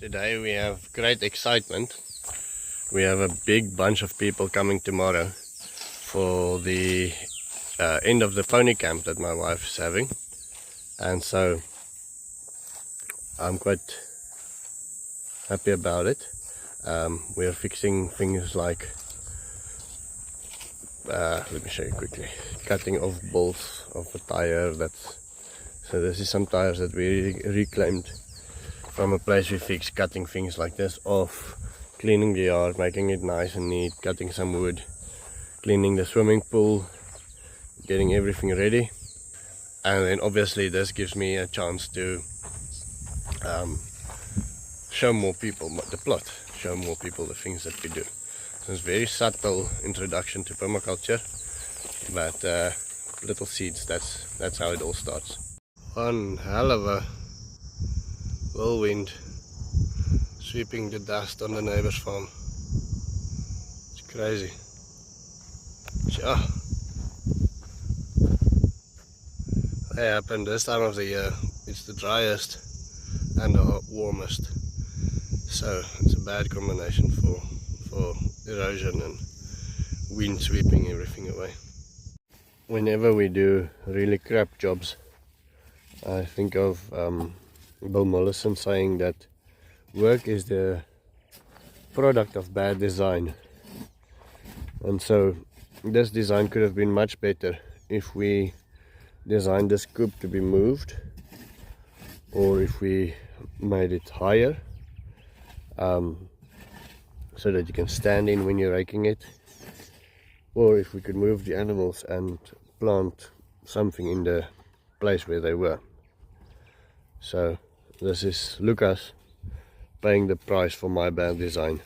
Today we have great excitement. We have a big bunch of people coming tomorrow for the end of the pony camp that my wife is having, and so I'm quite happy about it. We are fixing things like let me show you quickly, cutting off bolts of a tire. So this is some tires that we reclaimed from a place we fixed, cutting things like this off, cleaning the yard, making it nice and neat, cutting some wood, cleaning the swimming pool, getting everything ready. And then obviously this gives me a chance to show more people the plot, show more people the things that we do. So it's a very subtle introduction to permaculture, but little seeds, that's how it all starts. One hell of a whirlwind sweeping the dust on the neighbor's farm. It's crazy. Sure. They happen this time of the year. It's the driest and the warmest, so it's a bad combination for erosion and wind sweeping everything away. Whenever we do really crap jobs, I think of Bill Mollison saying that work is the product of bad design, and so this design could have been much better if we designed this scoop to be moved, or if we made it higher so that you can stand in when you're raking it, or if we could move the animals and plant something in the place where they were. So this is Lucas paying the price for my bad design.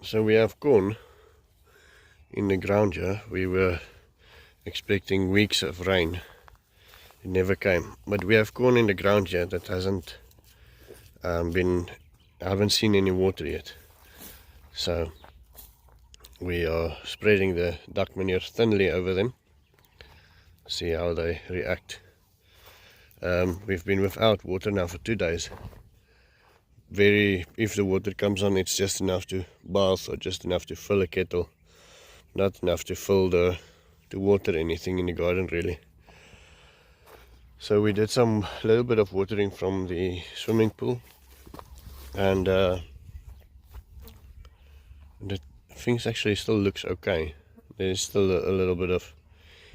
So we have corn in the ground here. We were expecting weeks of rain. It never came. But we have corn in the ground here that hasn't I haven't seen any water yet. So we are spreading the duck manure thinly over them. See how they react. We've been without water now for 2 days. If the water comes on, it's just enough to bath or just enough to fill a kettle, not enough to fill to water anything in the garden really. So we did some little bit of watering from the swimming pool, and the things actually still looks okay. There's still a little bit of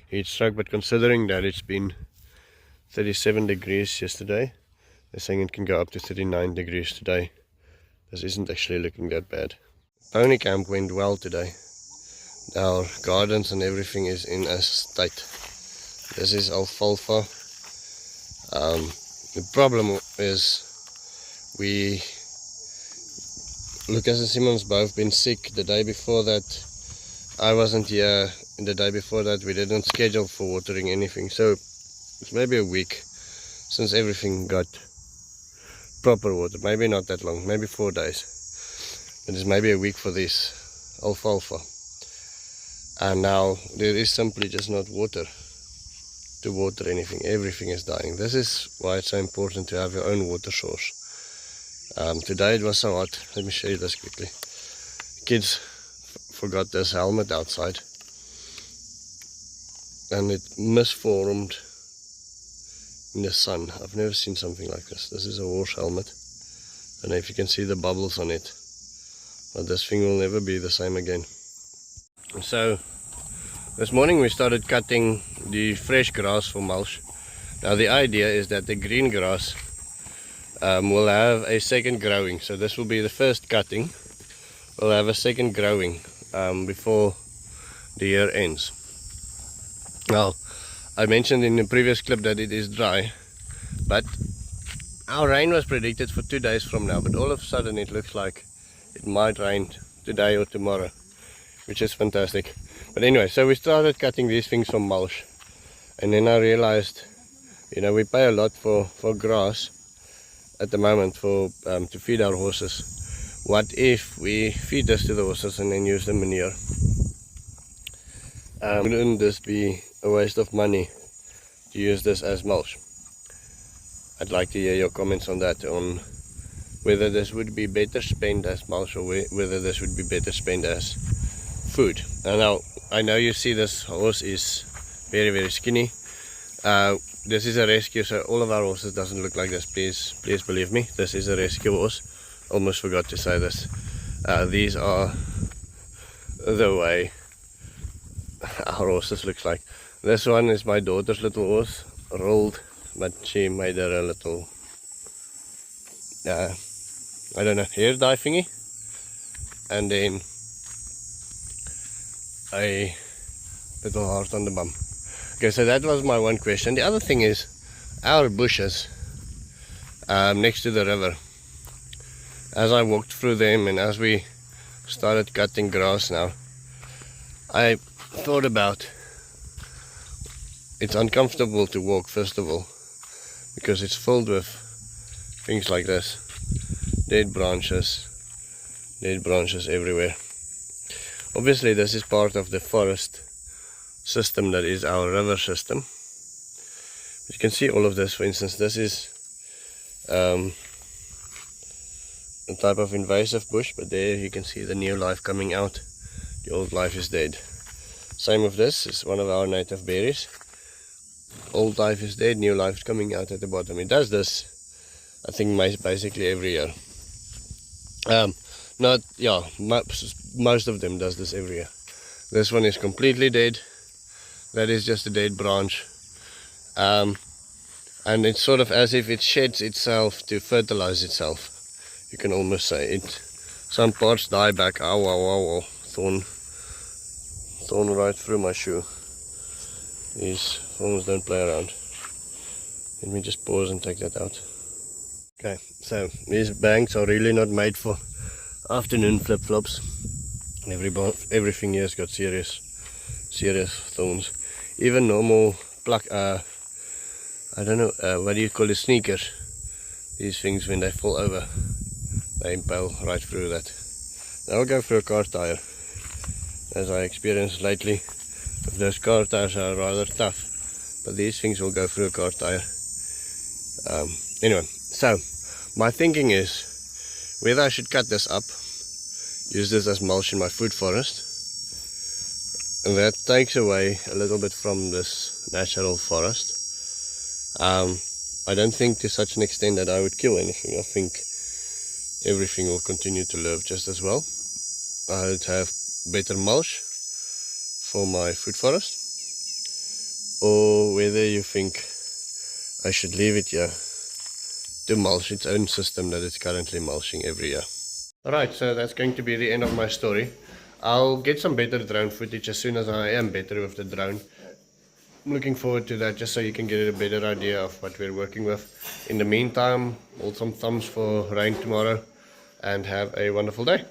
heat stroke, but considering that it's been 37 degrees yesterday, they're saying it can go up to 39 degrees today. This isn't actually looking that bad. Pony camp went well today. Our gardens and everything is in a state. This is alfalfa. The problem is Lucas and Simon's both been sick the day before that. I wasn't here, and the day before that we didn't schedule for watering anything, so it's maybe a week since everything got proper water. Maybe not that long, maybe 4 days, but it's maybe a week for this alfalfa, and now there is simply just not water to water anything. Everything is dying. This is why it's so important to have your own water source. Today it was so hot. Let me show you this quickly. Kids forgot this helmet outside, and it misformed in the sun. I've never seen something like this. This is a horse helmet. I don't know if you can see the bubbles on it, but this thing will never be the same again. So this morning we started cutting the fresh grass for mulch. Now the idea is that the green grass will have a second growing. So this will be the first cutting. We'll have a second growing before the year ends. Now, I mentioned in the previous clip that it is dry, but our rain was predicted for 2 days from now, but all of a sudden it looks like it might rain today or tomorrow, which is fantastic. But anyway, so we started cutting these things from mulch, and then I realized, we pay a lot for grass at the moment to feed our horses. What if we feed this to the horses and then use the manure? Wouldn't this be a waste of money to use this as mulch? I'd like to hear your comments on that, on whether this would be better spent as mulch or whether this would be better spent as food. And now I know you see this horse is very, very skinny. This is a rescue, so all of our horses doesn't look like this. Please believe me, this is a rescue horse. Almost forgot to say this. These are the way our horses looks like. This one is my daughter's little horse, rolled, but she made her a little I don't know, hair dye thingy, and then a little heart on the bum. Okay, so that was my one question. The other thing is our bushes next to the river. As I walked through them and as we started cutting grass now, I thought about it's uncomfortable to walk, first of all, because it's filled with things like this, dead branches everywhere. Obviously this is part of the forest system that is our river system. You can see all of this. For instance, this is a type of invasive bush, but there you can see the new life coming out. The old life is dead. Same with this, is one of our native berries. Old life is dead, new life is coming out at the bottom. It does this, I think, basically every year. Most of them does this every year. This one is completely dead. That is just a dead branch. And it's sort of as if it sheds itself to fertilize itself. You can almost say it. Some parts die back. Ow, ow, ow, ow. Thorn right through my shoe. These thorns don't play around. Let me just pause and take that out. Okay, so these banks are really not made for afternoon flip-flops. Everything here has got serious thorns. Even normal I don't know, what do you call it, sneakers. These things, when they fall over, they impale right through that. They'll go through a car tire, as I experienced lately. Those car tires are rather tough, but these things will go through a car tire. Anyway, so my thinking is whether I should cut this up, use this as mulch in my food forest, and that takes away a little bit from this natural forest. I don't think to such an extent that I would kill anything. I think everything will continue to live just as well. I would have better mulch for my food forest, or whether you think I should leave it here to mulch its own system that it's currently mulching every year. Alright, so that's going to be the end of my story. I'll get some better drone footage as soon as I am better with the drone. I'm looking forward to that, just so you can get a better idea of what we're working with. In the meantime, hold some thumbs for rain tomorrow and have a wonderful day.